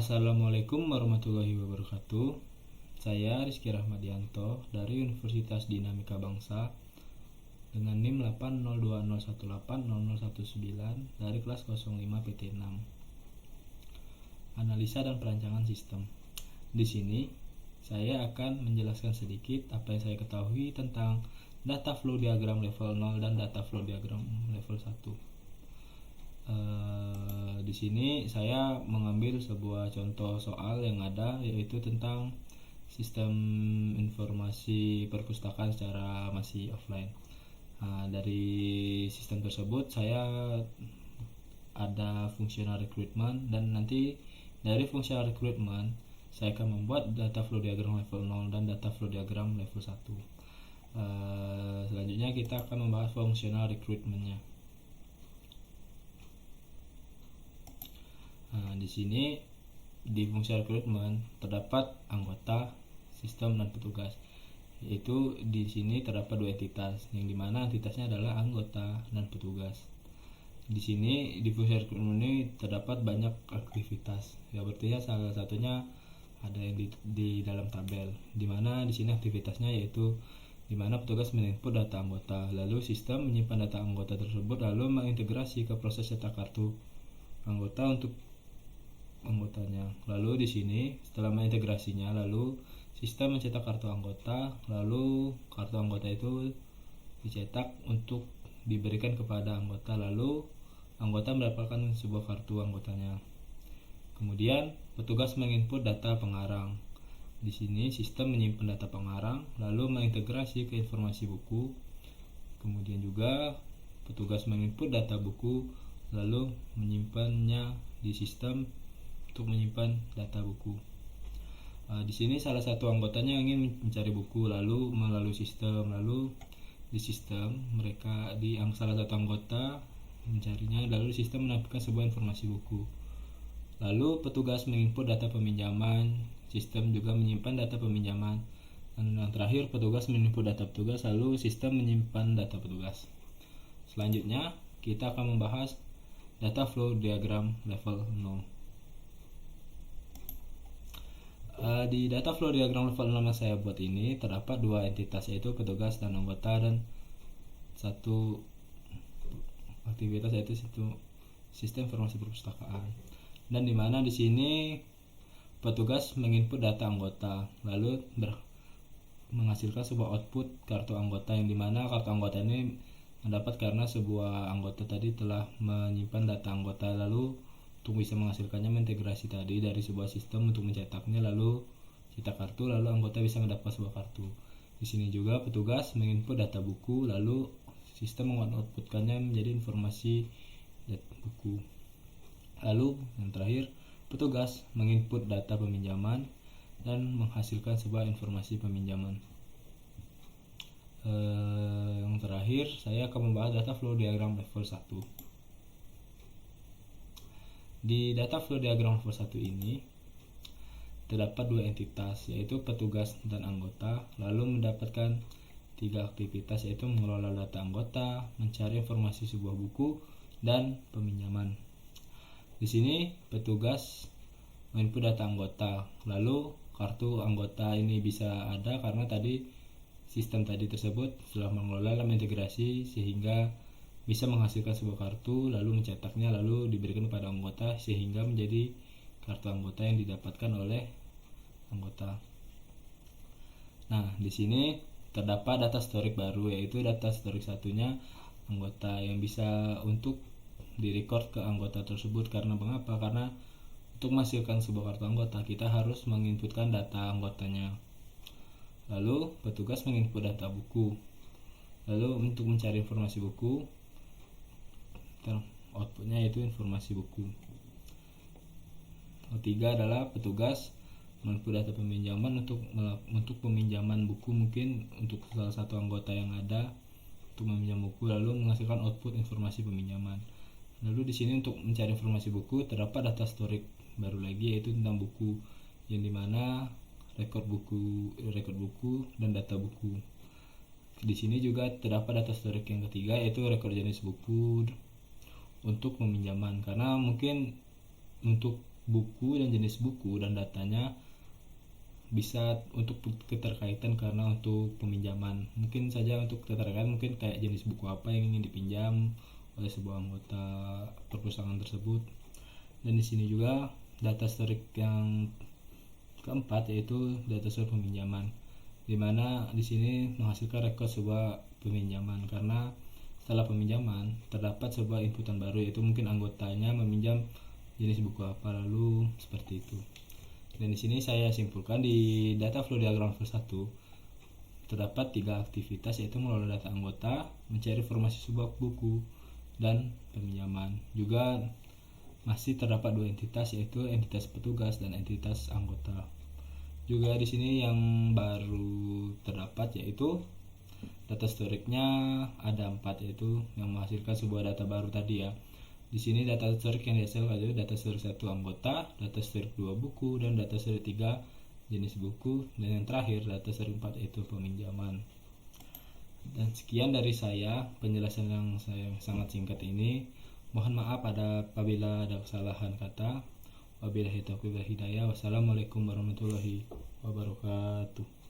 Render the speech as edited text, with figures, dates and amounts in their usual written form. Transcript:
Assalamualaikum warahmatullahi wabarakatuh. Saya Rizky Rahmadianto dari Universitas Dinamika Bangsa dengan NIM 80201800119 dari kelas 05 PT6. Analisa dan perancangan sistem. Di sini saya akan menjelaskan sedikit apa yang saya ketahui tentang data flow diagram level 0 dan data flow diagram level 1. Di sini saya mengambil sebuah contoh soal yang ada, yaitu tentang sistem informasi perpustakaan secara masih offline. Dari sistem tersebut saya ada fungsional recruitment, dan nanti dari fungsional recruitment saya akan membuat data flow diagram level 0 dan data flow diagram level 1. Selanjutnya kita akan membahas fungsional recruitmentnya. Di sini di fungsi recruitment terdapat anggota, sistem, dan petugas. Yaitu di sini terdapat dua entitas, yang dimana entitasnya adalah anggota dan petugas. Di sini di fungsi recruitment ini terdapat banyak aktivitas. Ya, berarti salah satunya ada yang di dalam tabel, dimana di sini aktivitasnya yaitu dimana petugas menginput data anggota, lalu sistem menyimpan data anggota tersebut, lalu mengintegrasi ke proses cetak kartu anggota untuk anggotanya. Lalu di sini setelah mengintegrasinya, lalu sistem mencetak kartu anggota, lalu kartu anggota itu dicetak untuk diberikan kepada anggota, lalu anggota mendapatkan sebuah kartu anggotanya. Kemudian petugas menginput data pengarang. Di sini sistem menyimpan data pengarang, lalu mengintegrasi ke informasi buku. Kemudian juga petugas menginput data buku, lalu menyimpannya di sistem untuk menyimpan data buku. Di sini salah satu anggotanya ingin mencari buku, lalu melalui sistem, lalu di sistem mereka salah satu anggota mencarinya, lalu sistem menampilkan sebuah informasi buku. Lalu petugas menginput data peminjaman, sistem juga menyimpan data peminjaman, dan yang terakhir petugas menginput data petugas, lalu sistem menyimpan data petugas. Selanjutnya kita akan membahas data flow diagram level 0. Di data flow diagram level 0 yang saya buat ini terdapat dua entitas, yaitu petugas dan anggota, dan satu aktivitas yaitu sistem informasi perpustakaan. Dan dimana di sini petugas menginput data anggota, lalu menghasilkan sebuah output kartu anggota, yang dimana kartu anggota ini mendapat karena sebuah anggota tadi telah menyimpan data anggota, lalu untuk bisa menghasilkannya mengintegrasi tadi dari sebuah sistem untuk mencetaknya, lalu cetak kartu, lalu anggota bisa mendapatkan sebuah kartu. Di sini juga petugas menginput data buku, lalu sistem mengoutputkannya menjadi informasi buku. Lalu yang terakhir petugas menginput data peminjaman dan menghasilkan sebuah informasi peminjaman. Yang terakhir saya akan membahas data flow diagram level 1. Di data flow diagram level 1 ini terdapat dua entitas, yaitu petugas dan anggota, lalu mendapatkan tiga aktivitas, yaitu mengelola data anggota, mencari informasi sebuah buku, dan peminjaman. Di sini petugas menginput data anggota, lalu kartu anggota ini bisa ada karena tadi sistem tadi tersebut telah mengelola dan mengintegrasi sehingga bisa menghasilkan sebuah kartu, lalu mencetaknya, lalu diberikan kepada anggota sehingga menjadi kartu anggota yang didapatkan oleh anggota. Nah, di sini terdapat data storik baru, yaitu data storik satunya anggota, yang bisa untuk direcord ke anggota tersebut. Karena mengapa? Karena untuk menghasilkan sebuah kartu anggota kita harus menginputkan data anggotanya. Lalu petugas menginput data buku, lalu untuk mencari informasi buku, outputnya yaitu informasi buku. Ketiga adalah petugas menginput data peminjaman untuk peminjaman buku, mungkin untuk salah satu anggota yang ada untuk meminjam buku, lalu menghasilkan output informasi peminjaman. Lalu di sini untuk mencari informasi buku terdapat data storik baru lagi, yaitu tentang buku, yang dimana rekod buku dan data buku. Di sini juga terdapat data storik yang ketiga, yaitu rekod jenis buku untuk peminjaman, karena mungkin untuk buku dan jenis buku dan datanya, bisa untuk keterkaitan karena untuk peminjaman. Mungkin saja untuk keterkaitan mungkin kayak jenis buku apa yang ingin dipinjam oleh sebuah anggota perpustakaan tersebut. Dan di sini juga data historik yang keempat yaitu data historik peminjaman, di mana di sini menghasilkan rekod sebuah peminjaman karena setelah peminjaman terdapat sebuah inputan baru, yaitu mungkin anggotanya meminjam jenis buku apa, lalu seperti itu. Dan di sini saya simpulkan di data flow diagram level 1 terdapat 3 aktivitas, yaitu mengelola data anggota, mencari informasi sebuah buku, dan peminjaman. Juga masih terdapat 2 entitas, yaitu entitas petugas dan entitas anggota. Juga di sini yang baru terdapat yaitu data historiknya ada 4, yaitu yang menghasilkan sebuah data baru tadi ya. Di sini data historik yang dihasilkan adalah data historik 1 anggota, data historik 2 buku, dan data historik 3 jenis buku, dan yang terakhir data historik 4 yaitu peminjaman. Dan sekian dari saya penjelasan yang saya sangat singkat ini. Mohon maaf apabila ada kesalahan kata. Wabillahi taufiq wal hidayah. Wassalamualaikum warahmatullahi wabarakatuh.